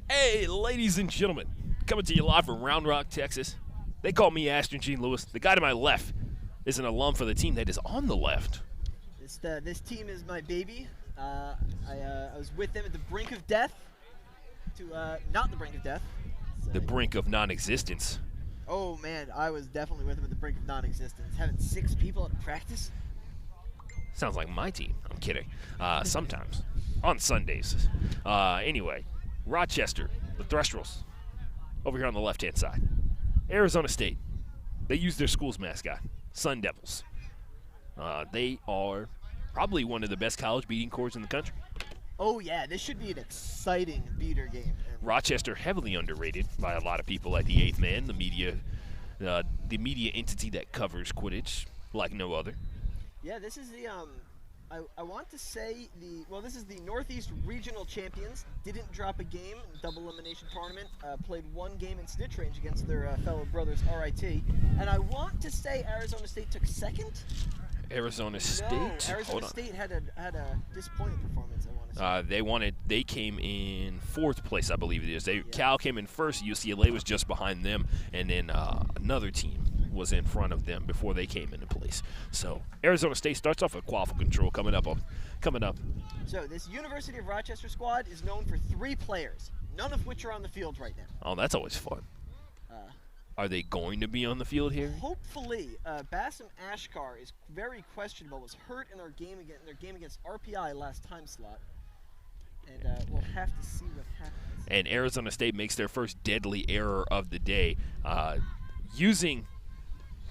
Hey, ladies and gentlemen, coming to you live from Round Rock, Texas. They call me Ashton Gene Lewis. The guy to my left is an alum for the team that is on the left. This team is my baby. I was with them at the brink of death to not the brink of death. The brink of non-existence. Oh man, I was definitely with them at the brink of non-existence. Having 6 people at practice. Sounds like my team. I'm kidding. Sometimes. On Sundays. Anyway, Rochester, the Thrustrels, over here on the left-hand side. Arizona State. They use their school's mascot, Sun Devils. They are probably one of the best college beating corps in the country. Oh yeah, this should be an exciting beater game. Rochester, heavily underrated by a lot of people at the Eighth Man, the media entity that covers Quidditch like no other. Yeah, this is the I want to say this is the Northeast Regional Champions. Didn't drop a game, double elimination tournament. Played 1 game in Snitch range against their fellow brothers RIT, and I want to say Arizona State took 2nd. Arizona State. No, Arizona State had a disappointing performance. I want to say. They came in 4th place, I believe it is. Cal came in 1st. UCLA was just behind them, and then another team was in front of them before they came into place. So Arizona State starts off with quaffle control coming up. So this University of Rochester squad is known for 3 players, none of which are on the field right now. Oh, that's always fun. Are they going to be on the field here? Hopefully. Bassem Ashkar is very questionable. Was hurt in their game against RPI last time slot. And we'll have to see what happens. And Arizona State makes their first deadly error of the day. Using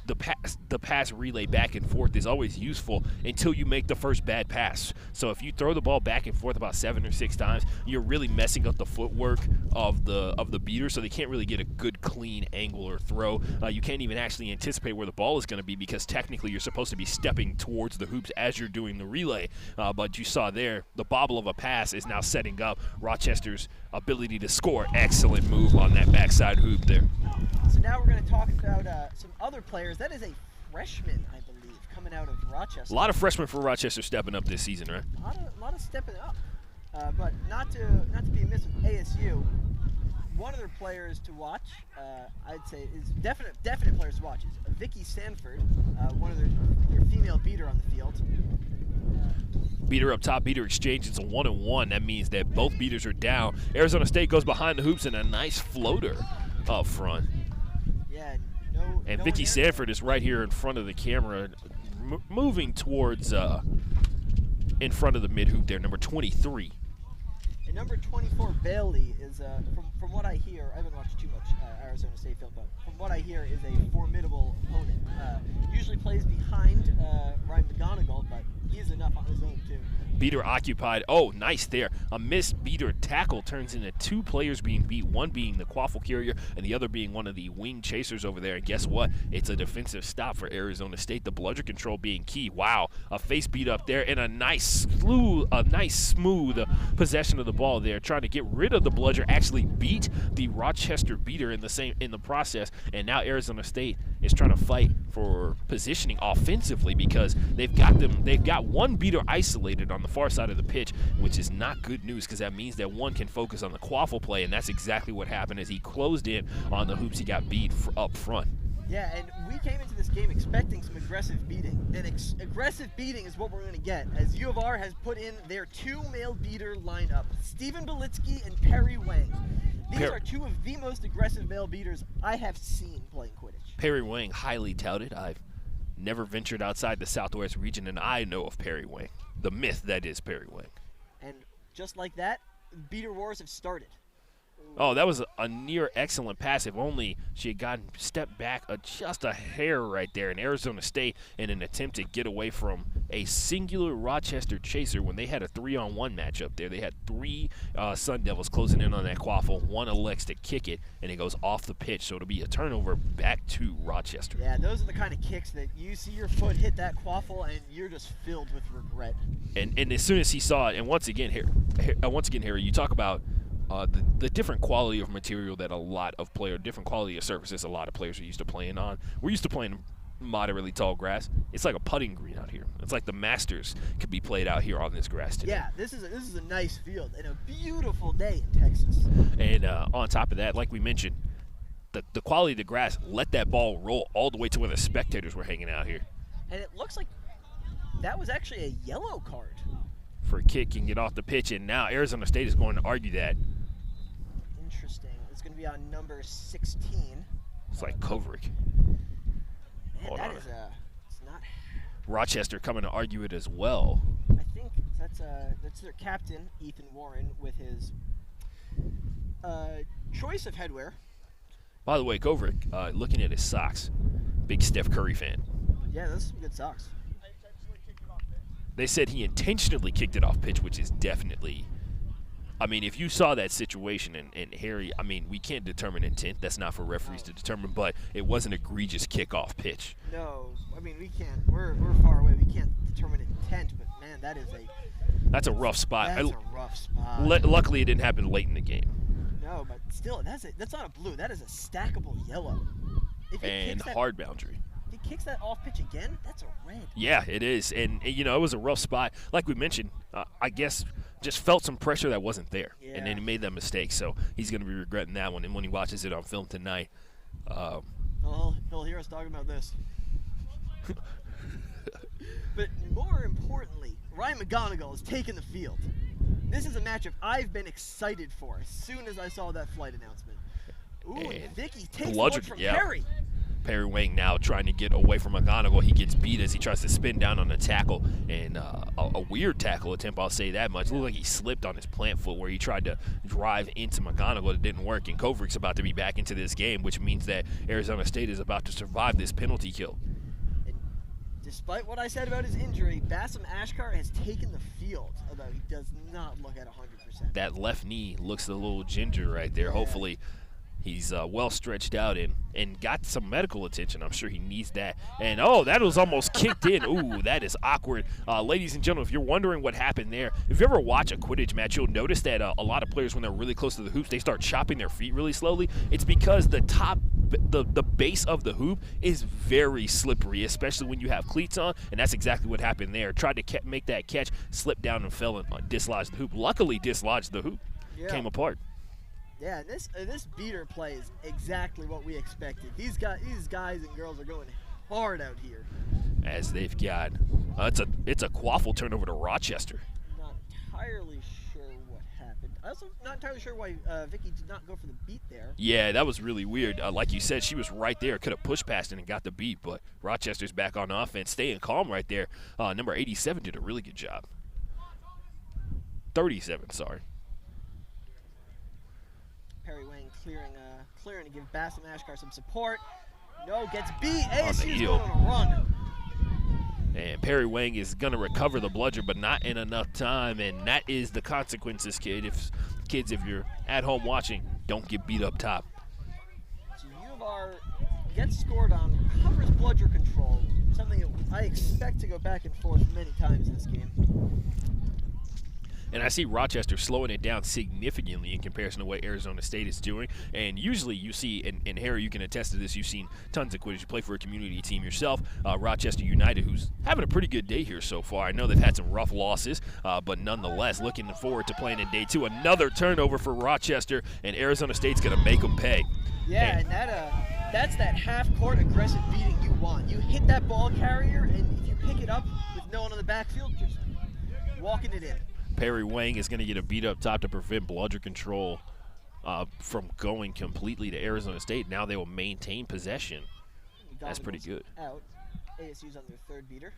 the pass relay back and forth is always useful until you make the first bad pass. So if you throw the ball back and forth about 7 or 6 times, you're really messing up the footwork of the beater, so they can't really get a good clean angle or throw. You can't even actually anticipate where the ball is going to be because technically you're supposed to be stepping towards the hoops as you're doing the relay. But you saw there, the bobble of a pass is now setting up Rochester's ability to score. Excellent move on that backside hoop there. So now we're going to talk about some other players. That is a freshman, I believe, coming out of Rochester. A lot of freshmen for Rochester stepping up this season, right? A lot of stepping up, but not to be amiss with ASU. One of their players to watch, I'd say, is definite players to watch is Vicky Sanford, one of their female beater on the field. Beater up top, beater exchange. It's a 1-on-1. That means that both beaters are down. Arizona State goes behind the hoops and a nice floater up front. Yeah, and Vicky Sanford is right here in front of the camera, moving towards in front of the mid hoop there, number 23. And number 24, Bailey, is from what I hear, I haven't watched too much Arizona State film, but from what I hear, is a formidable opponent. Usually plays behind Ryan McGonigal, but he is enough on his own too. Beater occupied. Oh, nice there. A missed beater tackle turns into 2 players being beat, one being the quaffle carrier and the other being one of the wing chasers over there. And guess what? It's a defensive stop for Arizona State. The bludger control being key. Wow, a face beat up there and a nice smooth possession of the ball there. Trying to get rid of the bludger, actually beat the Rochester beater in the process. And now Arizona State is trying to fight for positioning offensively because they've got one beater isolated on the far side of the pitch, which is not good news because that means that one can focus on the quaffle play, and that's exactly what happened as he closed in on the hoops. He got beat up front. Yeah, and we came into this game expecting some aggressive beating, and aggressive beating is what we're going to get, as UofR has put in their 2 male beater lineup, Stephen Belitsky and Perry Wang. These are 2 of the most aggressive male beaters I have seen playing Quidditch. Perry Wang, highly touted. I've never ventured outside the Southwest region, and I know of Perry Wang, the myth that is Perry Wang. And just like that, beater wars have started. Oh, that was a near excellent pass. If only she had gotten stepped back just a hair right there. In Arizona State, in an attempt to get away from a singular Rochester chaser when they had a 3-on-1 matchup there. They had 3 Sun Devils closing in on that quaffle. One elects to kick it, and it goes off the pitch. So it'll be a turnover back to Rochester. Yeah, those are the kind of kicks that you see your foot hit that quaffle, and you're just filled with regret. And as soon as he saw it, and once again, Harry, you talk about the different quality of material that different quality of surfaces a lot of players are used to playing on. We're used to playing moderately tall grass. It's like a putting green out here. It's like the Masters could be played out here on this grass today. Yeah, this is a nice field and a beautiful day in Texas. And on top of that, like we mentioned, the quality of the grass let that ball roll all the way to where the spectators were hanging out here. And it looks like that was actually a yellow card. For a kick and get off the pitch, and now Arizona State is going to argue that. Interesting. It's going to be on number 16. It's like Kovrick. Man, that is it's not. Rochester coming to argue it as well. I think that's their captain, Ethan Warren, with his choice of headwear. By the way, Kovrick, looking at his socks, big Steph Curry fan. Yeah, those are some good socks. They said he intentionally kicked it off pitch, which is definitely, I mean, if you saw that situation and Harry, I mean, we can't determine intent. That's not for referees to determine, but it was an egregious kickoff pitch. No, I mean, we can't. We're far away. We can't determine intent, but man, that's a rough spot. That's a rough spot. Luckily, it didn't happen late in the game. No, but still, that's not a blue. That is a stackable yellow. And hard boundary. If he kicks that off pitch again, that's a red. Yeah, it is. And you know, it was a rough spot. Like we mentioned, I guess just felt some pressure that wasn't there. Yeah. And then he made that mistake. So he's going to be regretting that one. And when he watches it on film tonight. He'll hear us talking about this. But more importantly, Ryan McGonigal has taken the field. This is a matchup I've been excited for as soon as I saw that flight announcement. Ooh, and Vicky takes the one from Perry. Perry Wang now trying to get away from McGonigal. He gets beat as he tries to spin down on a tackle, and a weird tackle attempt, I'll say that much. It looked like he slipped on his plant foot where he tried to drive into McGonigal. It didn't work, and Kovrick's about to be back into this game, which means that Arizona State is about to survive this penalty kill. And despite what I said about his injury, Bassem Ashkar has taken the field, although he does not look at 100%. That left knee looks a little ginger right there. Yeah. Hopefully he's well stretched out and got some medical attention. I'm sure he needs that. And, that was almost kicked in. Ooh, that is awkward. Ladies and gentlemen, if you're wondering what happened there, if you ever watch a Quidditch match, you'll notice that a lot of players, when they're really close to the hoops, they start chopping their feet really slowly. It's because the base of the hoop is very slippery, especially when you have cleats on, and that's exactly what happened there. Tried to make that catch, slipped down and fell and dislodged the hoop. Luckily, dislodged the hoop. Yeah. Came apart. Yeah, this beater play is exactly what we expected. These guys and girls are going hard out here. As they've got, it's a quaffle turnover to Rochester. Not entirely sure what happened. I also not entirely sure why Vicky did not go for the beat there. Yeah, that was really weird. Like you said, she was right there, could have pushed past it and got the beat, but Rochester's back on offense, staying calm right there. Number 87 did a really good job. 37, sorry. Perry Wang clearing to give Bassem Ashkar some support. No, gets beat. ASU's going on a run. And Perry Wang is going to recover the bludger, but not in enough time, and that is the consequences, kids. If you're at home watching, don't get beat up top. So UofR gets scored on, recovers bludger control, something that I expect to go back and forth many times in this game. And I see Rochester slowing it down significantly in comparison to what Arizona State is doing. And usually you see, and Harry, you can attest to this, you've seen tons of Quidditch. You play for a community team yourself. Rochester United, who's having a pretty good day here so far. I know they've had some rough losses, but nonetheless, looking forward to playing in day two. Another turnover for Rochester, and Arizona State's going to make them pay. Yeah, and that's that half-court aggressive beating you want. You hit that ball carrier, and if you pick it up with no one on the backfield, just walking it in. Perry Wang is going to get a beat up top to prevent bludger control from going completely to Arizona State. Now they will maintain possession. That's pretty good. Out. ASU's on their third beater.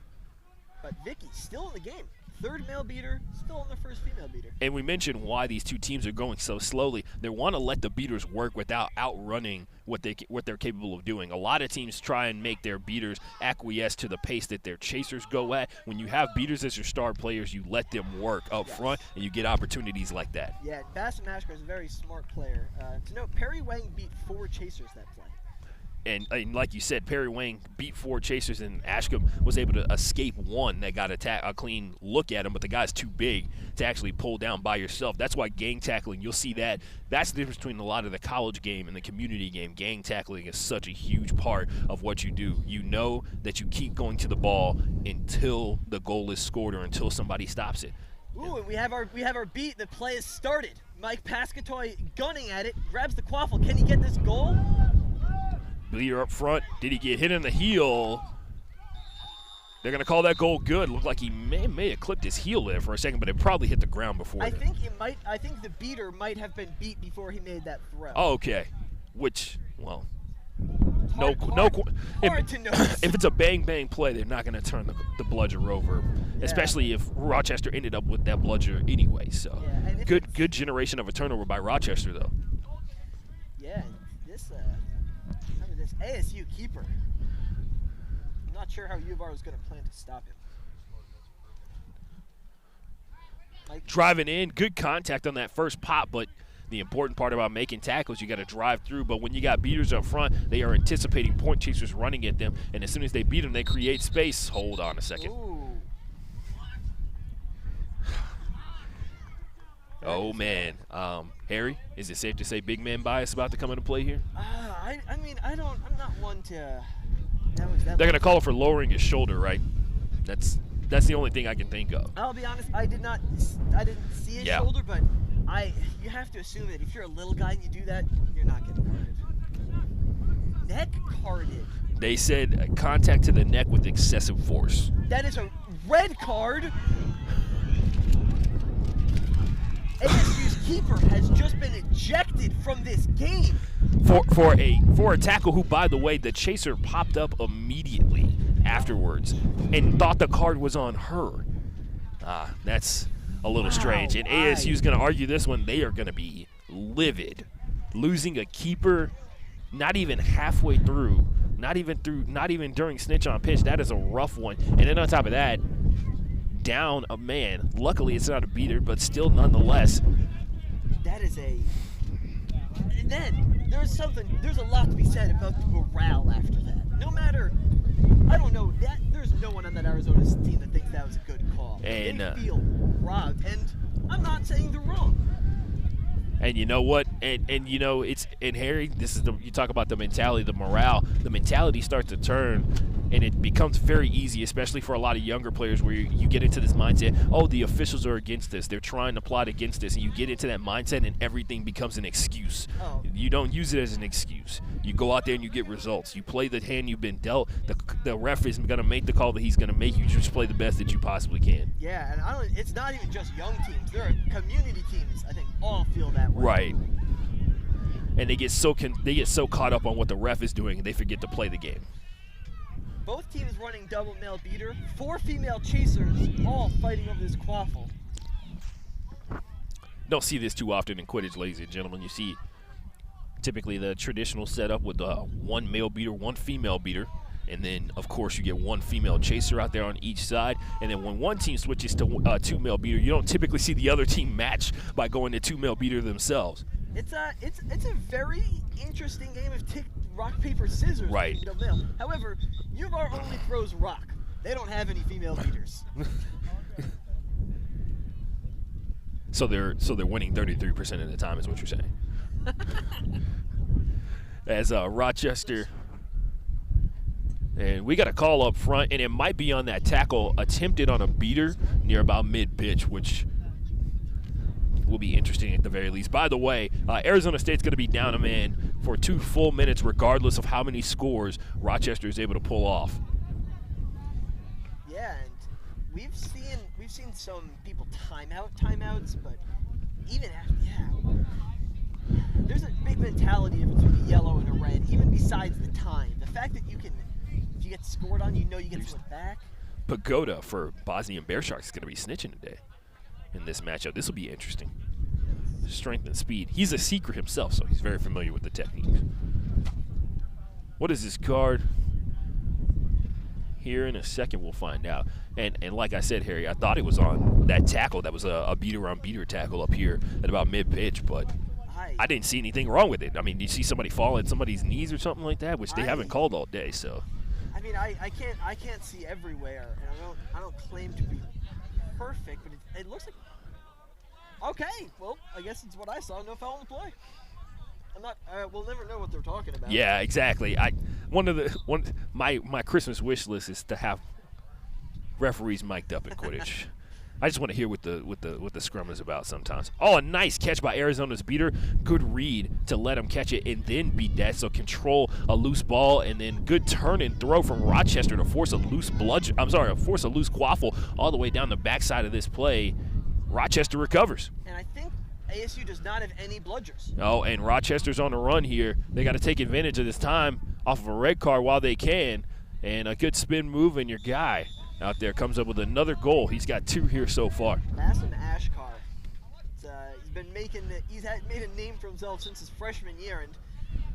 But Vicky still in the game. Third male beater, still on the first female beater. And we mentioned why these two teams are going so slowly. They want to let the beaters work without outrunning what they're capable of doing. A lot of teams try and make their beaters acquiesce to the pace that their chasers go at. When you have beaters as your star players, you let them work up front, and you get opportunities like that. Yeah, Bassem Ashkar is a very smart player. To note, Perry Wang beat 4 chasers that play. And like you said, Perry Wang beat 4 chasers, and Ashcombe was able to escape 1 that got a clean look at him, but the guy's too big to actually pull down by yourself. That's why gang tackling, you'll see that. That's the difference between a lot of the college game and the community game. Gang tackling is such a huge part of what you do. You know that you keep going to the ball until the goal is scored or until somebody stops it. Ooh, and we have our beat. The play has started. Mike Pascatoy gunning at it, grabs the quaffle. Can he get this goal? Bleeder up front. Did he get hit in the heel? They're going to call that goal good. Looked like he may have clipped his heel there for a second, but it probably hit the ground before. I think the beater might have been beat before he made that throw. Oh, okay. Which, well, Hard to know. If it's a bang-bang play, they're not going to turn the bludger over, especially if Rochester ended up with that bludger anyway. So, good generation of a turnover by Rochester, though. Yeah, this ASU keeper. I'm not sure how UofR was going to plan to stop him. Driving in, good contact on that first pop, but the important part about making tackles, you got to drive through. But when you got beaters up front, they are anticipating point chasers running at them, and as soon as they beat them, they create space. Hold on a second. Ooh. Oh, man. Harry, is it safe to say big man bias about to come into play here? I'm not one to. They're going to call for lowering his shoulder, right? That's the only thing I can think of. I'll be honest, I didn't see his shoulder, but you have to assume that if you're a little guy and you do that, you're not getting carded. Neck carded. They said contact to the neck with excessive force. That is a red card. ASU's keeper has just been ejected from this game. For a tackle who, by the way, the chaser popped up immediately afterwards and thought the card was on her. That's a little strange. And ASU's going to argue this one. They are going to be livid. Losing a keeper not even halfway through, not even during Snitch on pitch. That is a rough one. And then on top of that, down a man. Luckily, it's not a beater, but still nonetheless. That is a. And then there's a lot to be said about the morale after that. No matter, I don't know, there's no one on that Arizona team that thinks that was a good call. And they feel robbed, and I'm not saying they're wrong. And you know what? And you know, and Harry, this is you talk about the mentality, the morale. The mentality starts to turn, and it becomes very easy, especially for a lot of younger players, where you get into this mindset, oh, the officials are against this. They're trying to plot against this. And you get into that mindset, and everything becomes an excuse. Oh. You don't use it as an excuse. You go out there and you get results. You play the hand you've been dealt. The ref isn't going to make the call that he's going to make. You just play the best that you possibly can. Yeah, and it's not even just young teams. There are community teams, I think, all feel that way. Right. And they get so caught up on what the ref is doing, and they forget to play the game. Both teams running double male beater, 4 female chasers, all fighting over this quaffle. Don't see this too often in Quidditch, ladies and gentlemen. You see typically the traditional setup with 1 male beater, 1 female beater, and then, of course, you get 1 female chaser out there on each side. And then when one team switches to 2 male beater, you don't typically see the other team match by going to 2 male beater themselves. It's a very interesting game of rock, paper, scissors. Right. However, UofR only throws rock. They don't have any female beaters. So they're winning 33% of the time, is what you're saying. As Rochester, and we got a call up front, and it might be on that tackle attempted on a beater near about mid-pitch, which will be interesting at the very least. By the way, Arizona State's going to be down a man for 2 full minutes, regardless of how many scores Rochester is able to pull off. Yeah, and we've seen some people timeouts, but even after, there's a big mentality between a yellow and a red, even besides the time. The fact that if you get scored on, you get slipped back. Pagoda for Bosnian Bear Sharks is going to be snitching today in this matchup. This will be interesting. Strength and speed. He's a seeker himself, so he's very familiar with the techniques. What is this card? Here in a second we'll find out. And like I said, Harry, I thought it was on that tackle. That was a beater on beater tackle up here at about mid-pitch, but I I didn't see anything wrong with it. I mean, do you see somebody fall at somebody's knees or something like that, which they haven't called all day? So. I mean, I can't see everywhere, and I don't claim to be perfect, but it looks like. Okay, well, I guess it's what I saw. No foul on the play. I'm not. We'll never know what they're talking about. Yeah, exactly. My Christmas wish list is to have referees mic'd up in Quidditch. I just want to hear what the scrum is about sometimes. Oh, a nice catch by Arizona's beater. Good read to let him catch it and then beat that. So control a loose ball, and then good turn and throw from Rochester to force a loose quaffle all the way down the backside of this play. Rochester recovers. And I think ASU does not have any bludgers. Oh, and Rochester's on the run here. They got to take advantage of this time off of a red card while they can. And a good spin move, and your guy out there comes up with another goal. He's got 2 here so far. Masson Ashkar. He's made a name for himself since his freshman year, and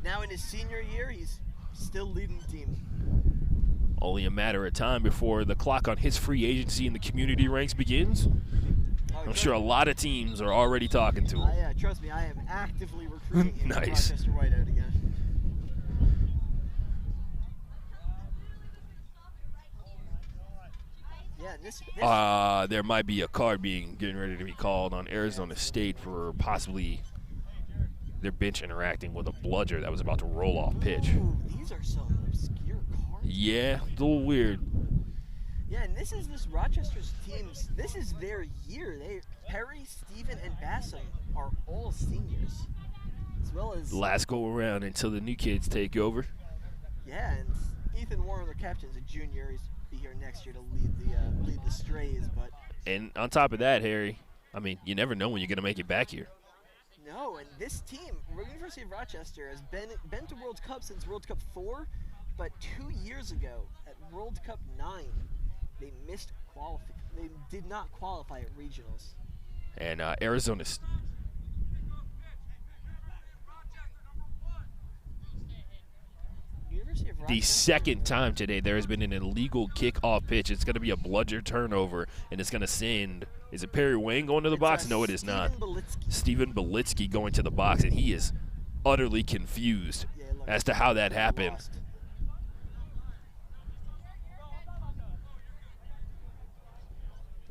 now in his senior year, he's still leading the team. Only a matter of time before the clock on his free agency in the community ranks begins. I'm sure a lot of teams are already talking to him. Yeah, trust me, I am actively recruiting him. Nice. Rochester Whiteout again. Yeah, there might be a card getting ready to be called on Arizona State for possibly their bench interacting with a bludger that was about to roll off pitch. Ooh, these are some obscure cards. Yeah, a little weird. Yeah, and this Rochester's teams. This is their year. Perry, Steven, and Bassam are all seniors, as well as last go around until the new kids take over. Yeah, and Ethan Warren, their captain, is a junior. He's be here next year to lead the Strays, but. And on top of that, Harry, I mean, you never know when you're gonna make it back here. No, and this team, University of Rochester, has been to World Cup since World Cup 4, but 2 years ago at World Cup 9, they missed qualifying. They did not qualify at regionals. And Arizona. The second time today there has been an illegal kickoff pitch. It's going to be a bludger turnover, and it's going to send. Is it Perry Wayne going to the box? No, it is not. Stephen Belitsky going to the box, and he is utterly confused as to how that happened.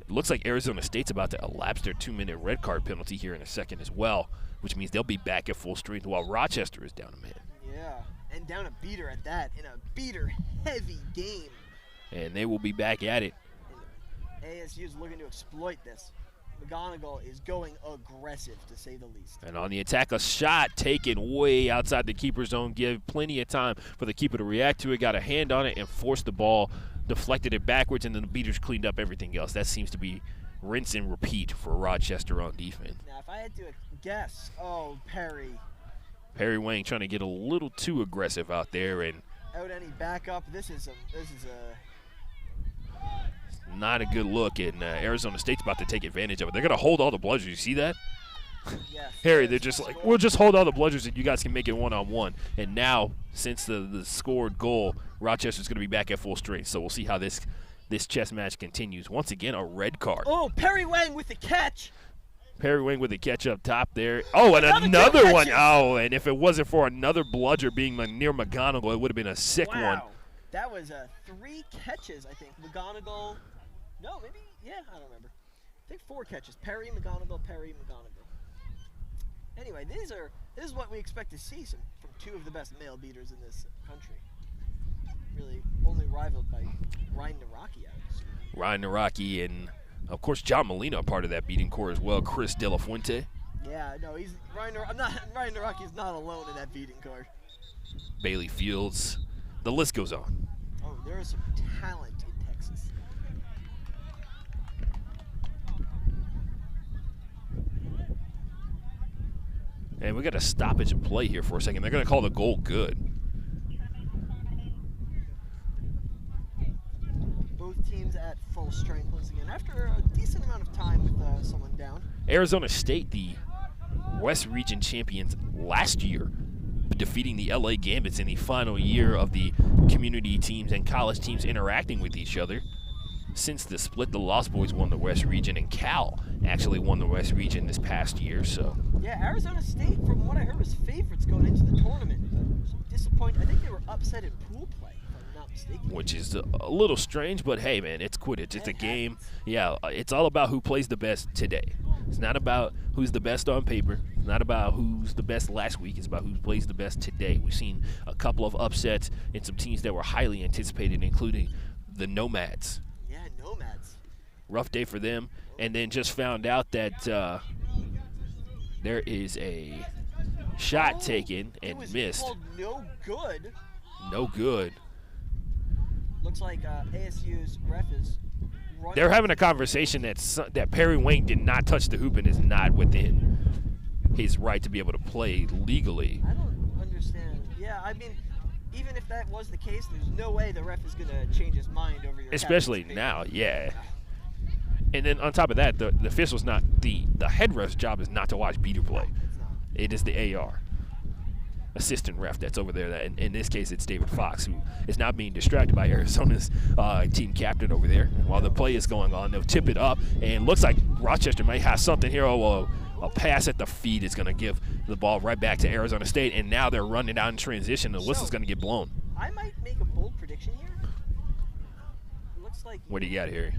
It looks like Arizona State's about to elapse their 2-minute red card penalty here in a second as well, which means they'll be back at full strength while Rochester is down a man. Yeah, and down a beater at that, in a beater-heavy game. And they will be back at it. And ASU is looking to exploit this. McGonigal is going aggressive, to say the least. And on the attack, a shot taken way outside the keeper zone. Give plenty of time for the keeper to react to it. Got a hand on it and forced the ball, deflected it backwards, and then the beaters cleaned up everything else. That seems to be rinse and repeat for Rochester on defense. Now, if I had to guess, Perry Wang trying to get a little too aggressive out there, and out any backup. This is not a good look, and Arizona State's about to take advantage of it. They're going to hold all the bludgers. You see that? Yes. Harry, they're just like, we'll just hold all the bludgers and you guys can make it one-on-one. And now, since the scored goal, Rochester's going to be back at full strength. So we'll see how this chess match continues. Once again, a red card. Oh, Perry Wang with the catch. Perry Wang with the catch up top there. Oh, and another one. Oh, and if it wasn't for another bludger being near McGonigal, it would have been a sick one. Wow. That was 3 catches, I think. McGonigal. No, maybe, yeah, I don't remember. I think 4 catches. Perry, McGonigal. Anyway, this is what we expect to see from 2 of the best male beaters in this country. Really only rivaled by Ryan Naraki, I would assume. Ryan Naraki and, of course, John Molina a part of that beating core as well. Chris De La Fuente. Yeah, no, Ryan Naraki is not alone in that beating core. Bailey Fields. The list goes on. Oh, there is some talent in Texas. And we got a stoppage of play here for a second. They're going to call the goal good. Both teams at full strength once again after a decent amount of time with someone down. Arizona State, the West Region champions last year, defeating the LA Gambits in the final year of the community teams and college teams interacting with each other. since the split, the Lost Boys won the West Region, and Cal actually won the West Region this past year. So yeah, Arizona State, from what I heard, was favorites going into the tournament. But disappointed. I think they were upset in pool play, if I'm not mistaken. which is a little strange, but hey, man, it's Quidditch. It's a game. Yeah, it's all about who plays the best today. It's not about who's the best on paper. It's not about who's the best last week. It's about who plays the best today. We've seen a couple of upsets in some teams that were highly anticipated, including the Nomads. Yeah, Nomads. Rough day for them. And then just found out that there is a shot taken and it was missed. Called no good. No good. Looks like ASU's ref is running. They're having a conversation that Perry Wayne did not touch the hoop and is not within his right to be able to play legally. I don't understand. Yeah, I mean, even if that was the case, there's no way the ref is going to change his mind over your Especially now, yeah. And then on top of that, the official's not the head ref's job is not to watch beater play. It's not. It is the AR assistant ref that's over there. That in this case, it's David Fox, who is not being distracted by Arizona's team captain over there. And while the play is going on, they'll tip it up, and looks like Rochester might have something here. A pass at the feet is going to give the ball right back to Arizona State, and now they're running out in transition, and the whistle's going to get blown. I might make a bold prediction here. It looks like. What do you got here?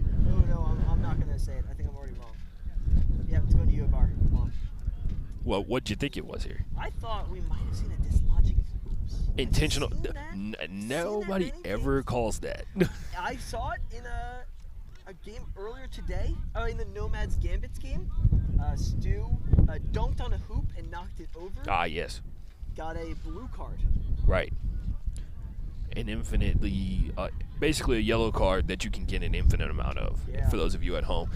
No, I'm not going to say it. I think I'm already wrong. Yeah, it's going to UofR. Wrong. Well, what'd you think it was here? I thought we might have seen a dislodging of hoops. Intentional. Have you seen that? Nobody Seen that ever calls that. I saw it in a game earlier today, in the Nomads Gambits game. Stu dunked on a hoop and knocked it over. Ah, yes. Got a blue card. Right. An infinitely, basically a yellow card that you can get an infinite amount of, Yeah. for those of you at home.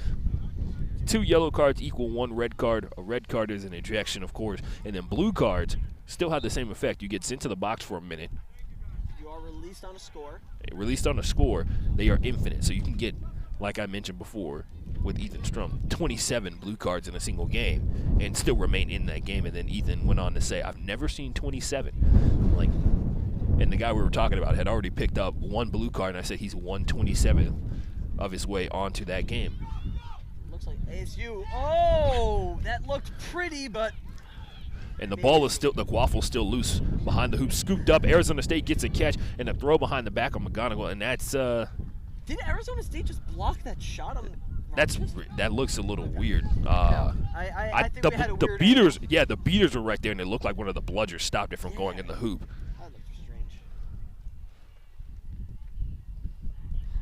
2 yellow cards equal 1 red card. A red card is an ejection, of course. And then blue cards still have the same effect. You get sent to the box for a minute. You are released on a score. Released on a score, they are infinite. So you can get, like I mentioned before with Ethan Strum, 27 blue cards in a single game and still remain in that game. And then Ethan went on to say, I've never seen 27. Like, and the guy we were talking about had already picked up 1 blue card, and I said he's 1/27 of his way onto that game. Looks like ASU. Oh, that looked pretty, but And the ball is still, the quaffle's still loose behind the hoop, scooped up. Arizona State gets a catch and a throw behind the back of McGonigal, and that's did Arizona State just block that shot on? that looks a little weird. I think we had a the weird beaters, angle. yeah, the beaters were right there, and it looked like one of the bludgers stopped it from going in the hoop. That looked strange.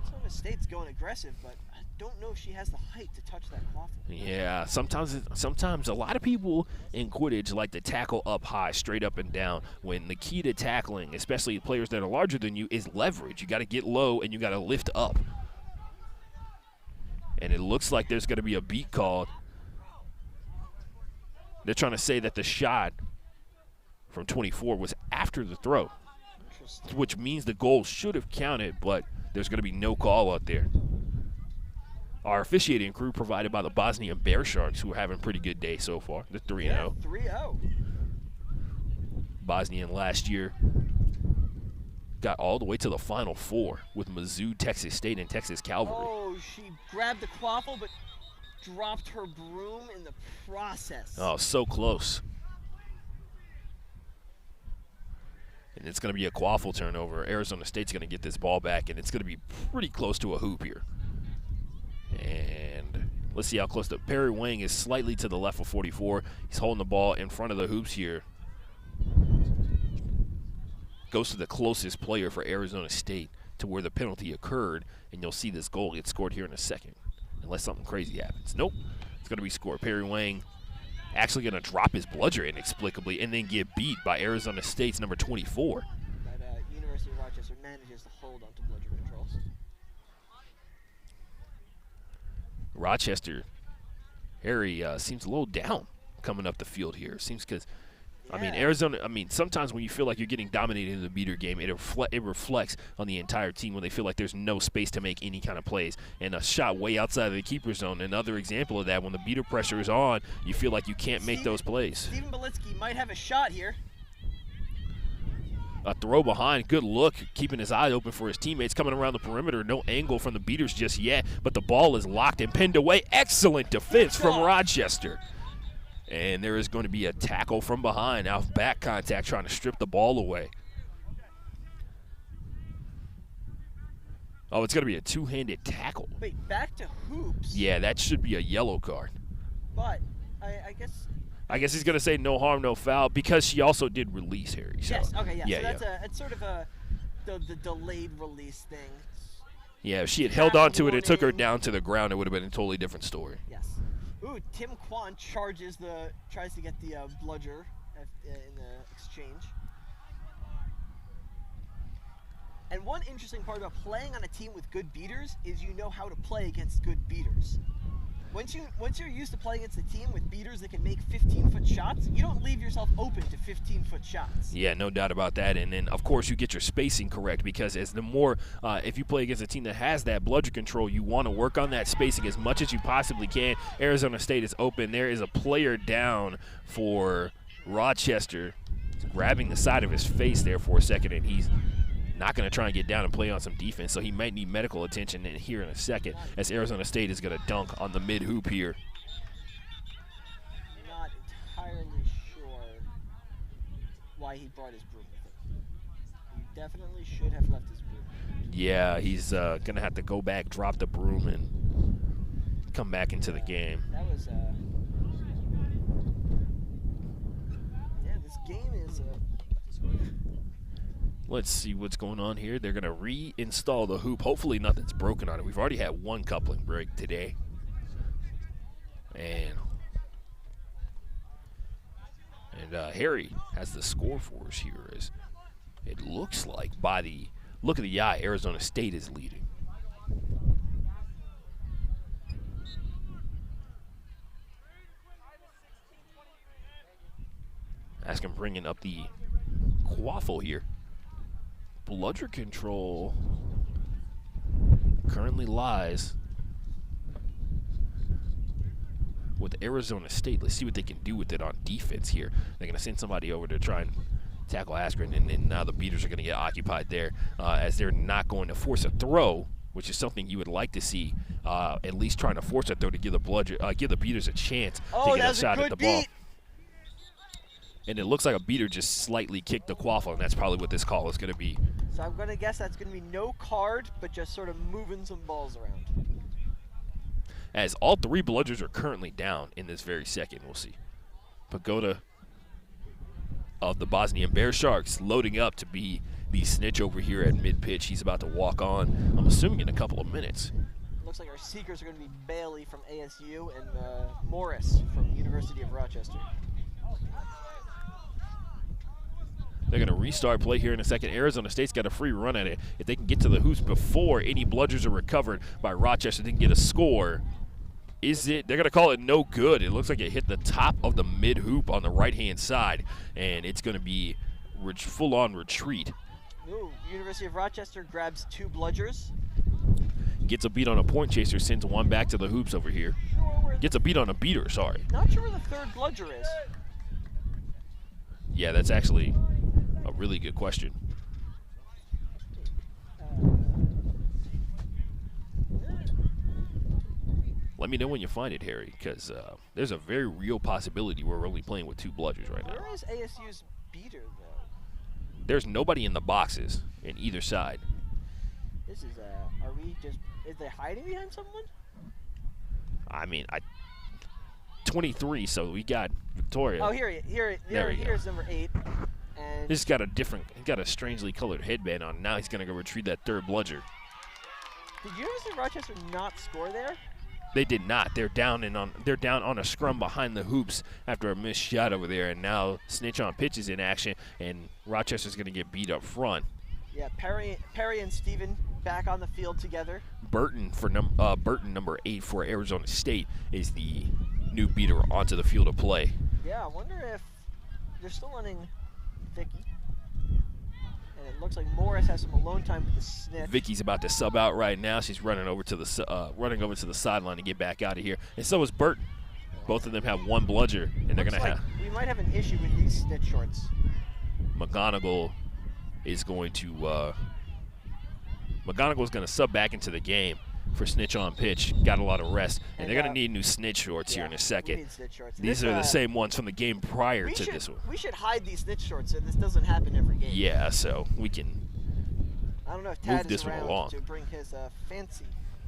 Arizona State's going aggressive, but I don't know if she has the height to touch that quaffle. Yeah, sometimes a lot of people in Quidditch like to tackle up high, straight up and down, when the key to tackling, especially players that are larger than you, is leverage. You got to get low and you got to lift up. And it looks like there's going to be a beat called. They're trying to say that the shot from 24 was after the throw, Interesting. which means the goal should have counted, but there's going to be no call out there. Our officiating crew provided by the Bosnian Bear Sharks, who are having a pretty good day so far. They're 3-0. Yeah, 3-0. Bosnian last year got all the way to the Final Four with Mizzou, Texas State, and Texas Calvary. Oh, she grabbed the quaffle, but dropped her broom in the process. Oh, so close. And it's going to be a quaffle turnover. Arizona State's going to get this ball back, and it's going to be pretty close to a hoop here. And let's see how close to Perry Wang is. Slightly to the left of 44. He's holding the ball in front of the hoops here. Goes to the closest player for Arizona State to where the penalty occurred, and you'll see this goal get scored here in a second, unless something crazy happens. Nope, it's going to be scored. Perry Wang actually going to drop his bludger inexplicably and then get beat by Arizona State's number 24. That University of Rochester manages to hold onto bludger control. Rochester, Harry seems a little down coming up the field here. Seems because, I mean, Yeah. Arizona, sometimes when you feel like you're getting dominated in the beater game, it reflects on the entire team when they feel like there's no space to make any kind of plays. And a shot way outside of the keeper zone, another example of that, when the beater pressure is on, you feel like you can't make those plays. Steven Belitsky might have a shot here. A throw behind, good look, keeping his eye open for his teammates, coming around the perimeter. No angle from the beaters just yet, but the ball is locked and pinned away. Excellent defense from Rochester. And there is going to be a tackle from behind. Now back contact, trying to strip the ball away. Oh, it's going to be a two-handed tackle. Wait, back to hoops? Yeah, that should be a yellow card. But I guess... I guess he's going to say no harm, no foul, because she also did release Harry. So. Yes, okay, yeah. So that's it's sort of the delayed release thing. Yeah, if she had held on to it, it took her down to the ground, it would have been a totally different story. Yes. Ooh, Tim Kwan tries to get the bludger in the exchange. And one interesting part about playing on a team with good beaters is you know how to play against good beaters. Once you're used to playing against a team with beaters that can make 15-foot shots, you don't leave yourself open to 15-foot shots. Yeah, no doubt about that. And then, of course, you get your spacing correct, because as the more, if you play against a team that has that bludger control, you want to work on that spacing as much as you possibly can. Arizona State is open. There is a player down for Rochester. He's grabbing the side of his face there for a second, and he's not going to try and get down and play on some defense, so he might need medical attention here in a second, as Arizona State is going to dunk on the mid-hoop here. Not entirely sure why he brought his broom with him. He definitely should have left his broom. Yeah, he's going to have to go back, drop the broom, and come back into the game. That was, yeah, this game is, Let's see what's going on here. They're going to reinstall the hoop. Hopefully nothing's broken on it. We've already had one coupling break today. And Harry has the score for us here. As it looks like, by the look of the eye, Arizona State is leading. Ask him bringing up the quaffle here. Bludger control currently lies with Arizona State. Let's see what they can do with it on defense here. They're going to send somebody over to try and tackle Askren, and then now the beaters are going to get occupied there, as they're not going to force a throw, which is something you would like to see. At least trying to force a throw to give the beaters a chance to get a shot at the ball. And it looks like a beater just slightly kicked the quaffle, and that's probably what this call is going to be. So I'm going to guess that's going to be no card, but just sort of moving some balls around. As all three bludgers are currently down in this very second, we'll see. Pagoda of the Bosnian Bear Sharks loading up to be the snitch over here at mid-pitch. He's about to walk on, I'm assuming in a couple of minutes. Looks like our seekers are going to be Bailey from ASU and Morris from University of Rochester. They're going to restart play here in a second. Arizona State's got a free run at it. If they can get to the hoops before any bludgers are recovered by Rochester, they can get a score. They're going to call it no good. It looks like it hit the top of the mid-hoop on the right-hand side, and it's going to be full-on retreat. Ooh, University of Rochester grabs two bludgers. Gets a beat on a point chaser, sends one back to the hoops over here. Gets a beat on a beater, sorry. Not sure where the third bludger is. Yeah, that's actually a really good question. Let me know when you find it, Harry, because there's a very real possibility we're only playing with two bludgers right now. Where is ASU's beater, though? There's nobody in the boxes in either side. This is, is they hiding behind someone? I mean, 23, so we got Victoria. Oh, here's number 8. And he's got a strangely colored headband on. Now he's gonna go retrieve that third bludger. Did University of Rochester not score there? They did not. They're down on a scrum behind the hoops after a missed shot over there, and now Snitch on pitch is in action, and Rochester's gonna get beat up front. Yeah, Perry and Steven back on the field together. Burton number 8 for Arizona State is the new beater onto the field of play. Yeah, I wonder if they're still running Vicky. And it looks like Morris has some alone time with the Snitch. Vicky's about to sub out right now. She's running over to the sideline to get back out of here. And so is Burton. Both of them have one bludger, and they're going to have. We might have an issue with these Snitch shorts. McGonigal is going to McGonagall's going to sub back into the game for Snitch on pitch. Got a lot of rest, and they're going to need new Snitch shorts here in a second. We need Snitch shorts. These are the same ones from the game prior to this one. We should hide these Snitch shorts so this doesn't happen every game. Yeah, so we can I don't know if move Tad this is one around along. to bring his fancy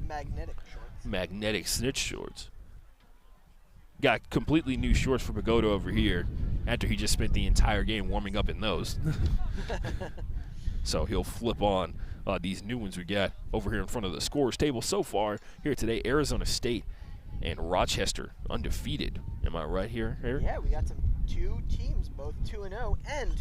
magnetic shorts. Magnetic Snitch shorts. Got completely new shorts for Pagoda over here after he just spent the entire game warming up in those. So he'll flip on these new ones we got over here in front of the scores table so far here today. Arizona State and Rochester undefeated. Am I right here, Eric? Yeah, we got two teams, both 2-0, and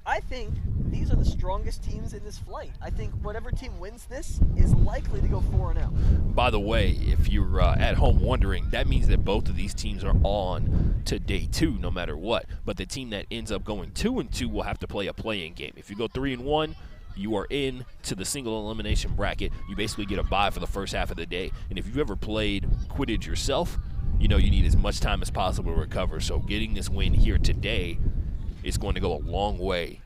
I think these are the strongest teams in this flight. I think whatever team wins this is likely to go 4-0. By the way, if you're at home wondering, that means that both of these teams are on to day 2 no matter what. But the team that ends up going 2-2 will have to play a play-in game. If you go 3-1, you are in to the single elimination bracket. You basically get a bye for the first half of the day. And if you've ever played Quidditch yourself, you know you need as much time as possible to recover. So getting this win here today is going to go a long way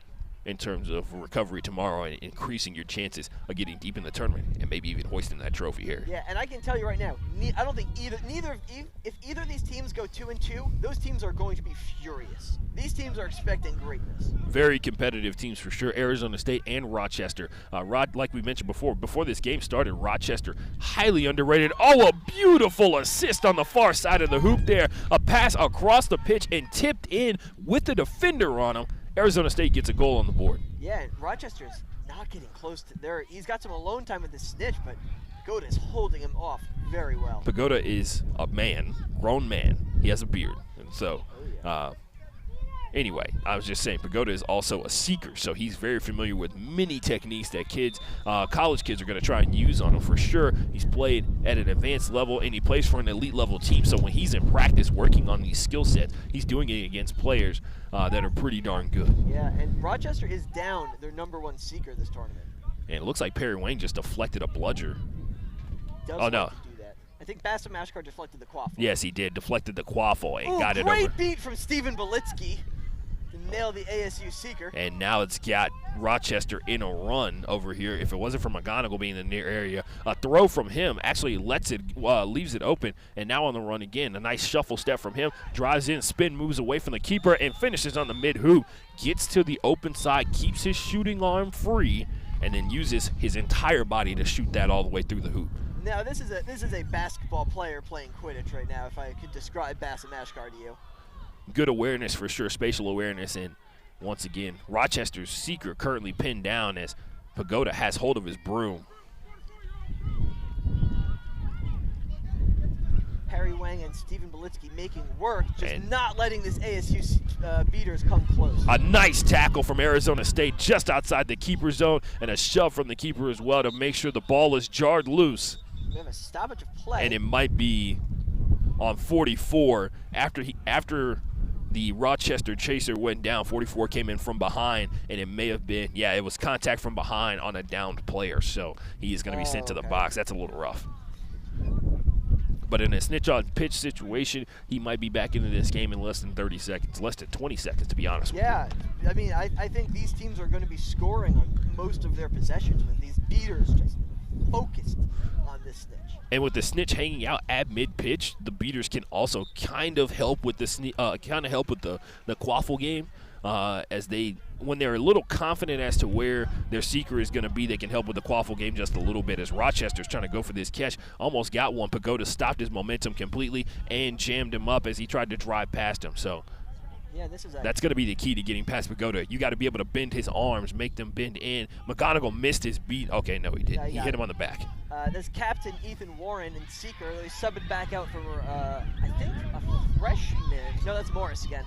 in terms of recovery tomorrow and increasing your chances of getting deep in the tournament and maybe even hoisting that trophy here. Yeah, and I can tell you right now, I don't think if either of these teams go 2-2, those teams are going to be furious. These teams are expecting greatness. Very competitive teams for sure, Arizona State and Rochester. Like we mentioned before this game started, Rochester highly underrated. Oh, a beautiful assist on the far side of the hoop there. A pass across the pitch and tipped in with the defender on him. Arizona State gets a goal on the board. Yeah, and Rochester's not getting close to there. He's got some alone time with the Snitch, but Pagoda is holding him off very well. Pagoda is a man, grown man. He has a beard, and so anyway, I was just saying, Pagoda is also a seeker, so he's very familiar with many techniques that college kids are going to try and use on him for sure. He's played at an advanced level, and he plays for an elite level team, so when he's in practice working on these skill sets, he's doing it against players that are pretty darn good. Yeah, and Rochester is down their #1 seeker this tournament. And it looks like Perry Wayne just deflected a bludger. Oh, no. Do that. I think Bassam Ashkar deflected the quaffle. Yes, he did. Deflected the quaffle and got it over. Great beat from Stephen Belitsky to nail the ASU seeker. And now it's got Rochester in a run over here. If it wasn't for McGonigal being in the near area, a throw from him actually leaves it open, and now on the run again. A nice shuffle step from him, drives in, spin, moves away from the keeper, and finishes on the mid-hoop. Gets to the open side, keeps his shooting arm free, and then uses his entire body to shoot that all the way through the hoop. Now this is a basketball player playing Quidditch right now, if I could describe Bassam Ashkar to you. Good awareness for sure, spatial awareness, and once again, Rochester's seeker currently pinned down as Pagoda has hold of his broom. Perry Wang and Stephen Belitsky making work, just not letting this ASU beaters come close. A nice tackle from Arizona State just outside the keeper zone, and a shove from the keeper as well to make sure the ball is jarred loose. We have a stoppage of play. And it might be on 44 after the Rochester chaser went down. 44 came in from behind, and it may have been, it was contact from behind on a downed player, so he is going to be sent to the box. That's a little rough. But in a snitch on pitch situation, he might be back into this game in less than 30 seconds, less than 20 seconds, to be honest with you. Yeah, I mean, I think these teams are going to be scoring on most of their possessions with these beaters just focused on this snitch. And with the snitch hanging out at mid-pitch, the beaters can also kind of help with the quaffle game, as when they're a little confident as to where their seeker is going to be, they can help with the quaffle game just a little bit. As Rochester's trying to go for this catch, almost got one. Pagoda stopped his momentum completely and jammed him up as he tried to drive past him. So yeah, that's going to be the key to getting past Pagoda. You got to be able to bend his arms, make them bend in. McGonigal missed his beat. Okay, no, he didn't. He hit him on the back. This captain, Ethan Warren, and seeker, they subbed back out for, I think, a freshman. No, that's Morris again,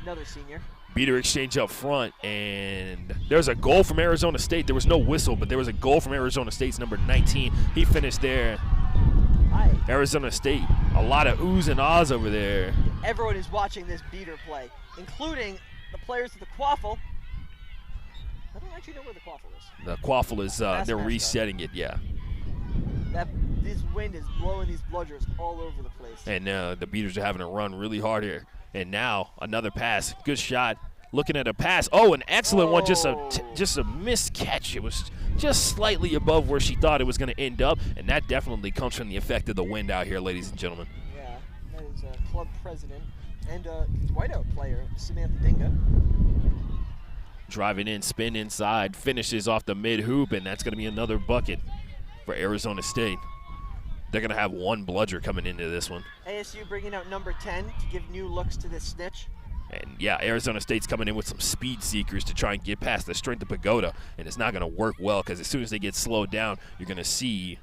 another senior. Beater exchange up front, and there's a goal from Arizona State. There was no whistle, but there was a goal from Arizona State's number 19. He finished there. Arizona State, a lot of oohs and ahs over there. Everyone is watching this beater play, including the players of the quaffle. I don't actually know where the quaffle is. The quaffle is, they're resetting it, yeah. This wind is blowing these bludgers all over the place. And the beaters are having to run really hard here. And now another pass. Good shot. looking at a pass. Oh, an excellent one, just a missed catch. It was just slightly above where she thought it was going to end up, and that definitely comes from the effect of the wind out here, ladies and gentlemen. Yeah, that is club president and whiteout player, Samantha Dinga. Driving in, spin inside, finishes off the mid-hoop, and that's going to be another bucket for Arizona State. They're going to have one bludger coming into this one. ASU bringing out number 10 to give new looks to this Snitch. And, yeah, Arizona State's coming in with some speed seekers to try and get past the strength of Pagoda, and it's not going to work well because as soon as they get slowed down, you're going to see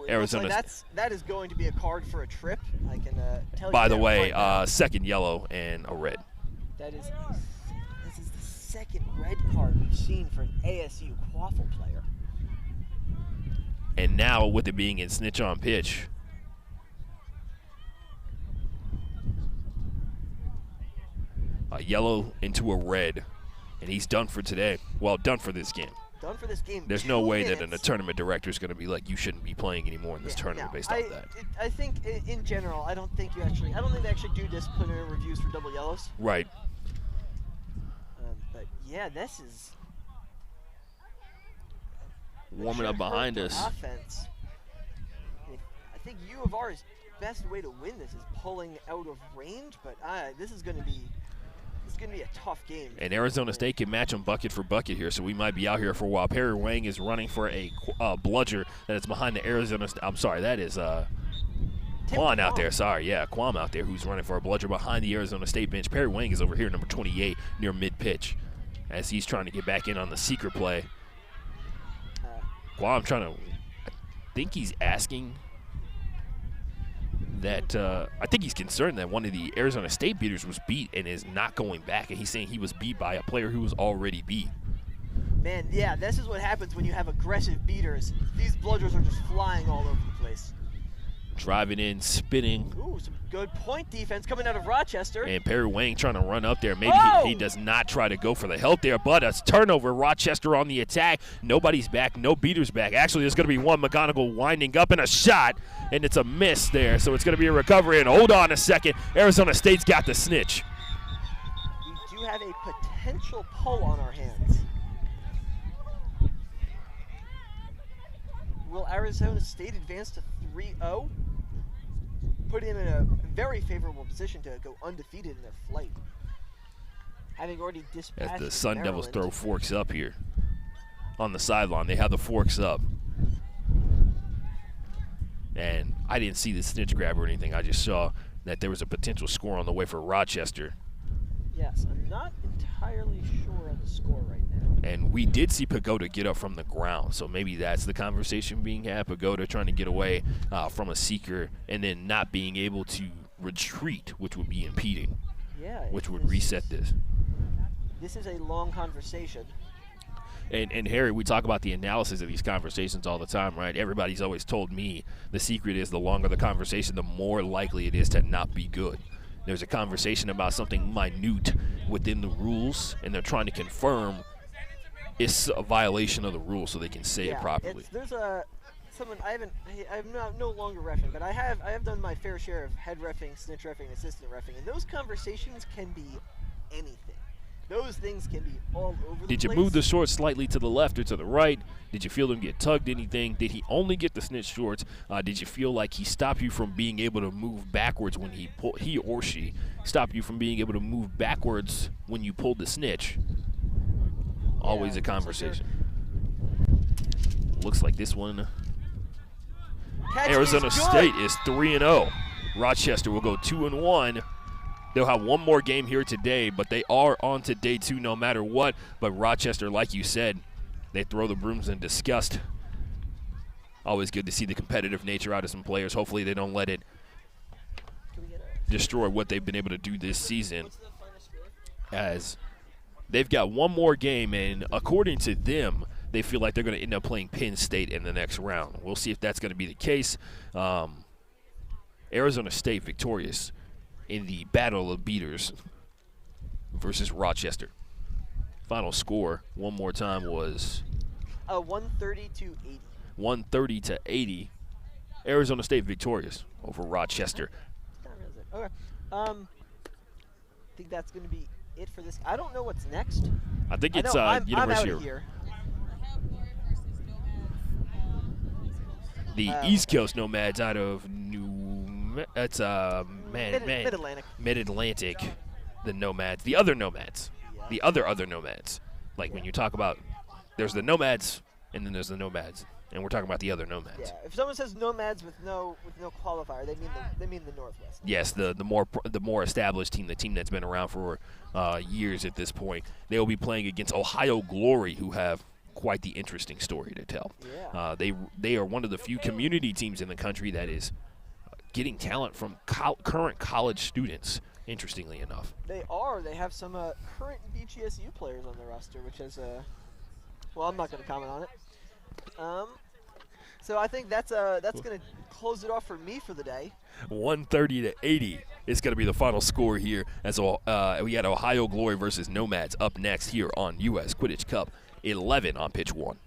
Arizona. Like that is going to be a card for a trip. I can tell you. By the way, second yellow and a red. This is the second red card we've seen for an ASU quaffle player. And now with it being in Snitch on pitch, a yellow into a red, and he's done for today. Well, done for this game. Done for this game. There's no way that a tournament director is going to be like, you shouldn't be playing anymore in this tournament based off that. I think in general, I don't think they actually do disciplinary reviews for double yellows. Right. But yeah, this is warming up behind us. Offense. I think UofR's best way to win this is pulling out of range, but this is going to be a tough game. And Arizona State can match them bucket for bucket here, so we might be out here for a while. Perry Wang is running for a bludger that is behind the Arizona State. I'm sorry, that is Quan out there. Sorry, yeah, Quam out there who's running for a bludger behind the Arizona State bench. Perry Wang is over here, number 28, near mid-pitch, as he's trying to get back in on the secret play. Quam I think he's asking that I think he's concerned that one of the Arizona State beaters was beat and is not going back, and he's saying he was beat by a player who was already beat. Man, yeah, this is what happens when you have aggressive beaters. These bludgers are just flying all over the place. Driving in, spinning. Ooh, some good point defense coming out of Rochester. And Perry Wang trying to run up there. Maybe he does not try to go for the help there, but a turnover. Rochester on the attack. Nobody's back. No beaters back. Actually, there's going to be one. McGonigal winding up and a shot, and it's a miss there. So it's going to be a recovery. And hold on a second. Arizona State's got the snitch. We do have a potential pull on our hands. Will Arizona State advance to 3-0? Put him in a very favorable position to go undefeated in their flight. Having already dispatched as the Sun Devils throw forks up here on the sideline. They have the forks up. And I didn't see the snitch grab or anything. I just saw that there was a potential score on the way for Rochester. Yes, I'm not entirely sure on the score right now. And we did see Pagoda get up from the ground, so maybe that's the conversation being had. Pagoda trying to get away from a seeker and then not being able to retreat, which would be impeding, which would reset this. This is a long conversation. And Harry, we talk about the analysis of these conversations all the time, right? Everybody's always told me the secret is the longer the conversation, the more likely it is to not be good. There's a conversation about something minute within the rules, and they're trying to confirm it's a violation of the rules so they can say it properly. There's someone I'm no longer reffing, but I have done my fair share of head reffing, snitch reffing, assistant reffing, and those conversations can be anything. Those things can be all over the place. Did you move the shorts slightly to the left or to the right? Did you feel them get tugged anything? Did he only get the snitch shorts? Did you feel like he stopped you from being able to move backwards when he or she stopped you from being able to move backwards when you pulled the snitch? Always a conversation. Looks like this one. Arizona State is 3-0. Rochester will go 2-1. They'll have one more game here today, but they are on to day 2 no matter what. But Rochester, like you said, they throw the brooms in disgust. Always good to see the competitive nature out of some players. Hopefully they don't let it destroy what they've been able to do this season, as they've got one more game, and according to them, they feel like they're going to end up playing Penn State in the next round. We'll see if that's going to be the case. Arizona State victorious in the Battle of Beaters versus Rochester. Final score, one more time, was 130 to 80. 130 to 80. Arizona State victorious over Rochester. Okay. think that's going to be it for this. I don't know what's next. I think I it's know, I'm University out of of here. the East Coast Nomads out of Mid-Atlantic. Mid-Atlantic, the Nomads, the other Nomads, the other Nomads. Like when you talk about, there's the Nomads and then there's the Nomads, and we're talking about the other Nomads. Yeah. If someone says Nomads with no qualifier, they mean the Northwest. Yes, the more established team, the team that's been around for years at this point. They will be playing against Ohio Glory, who have quite the interesting story to tell. Yeah. They are one of the few community teams in the country that is getting talent from current college students, interestingly enough. They are. They have some current BGSU players on their roster, which is well, I'm not going to comment on it. So I think that's going to close it off for me for the day. 130-80 is going to be the final score here as we had Ohio Glory versus Nomads up next here on U.S. Quidditch Cup 11 on pitch 1.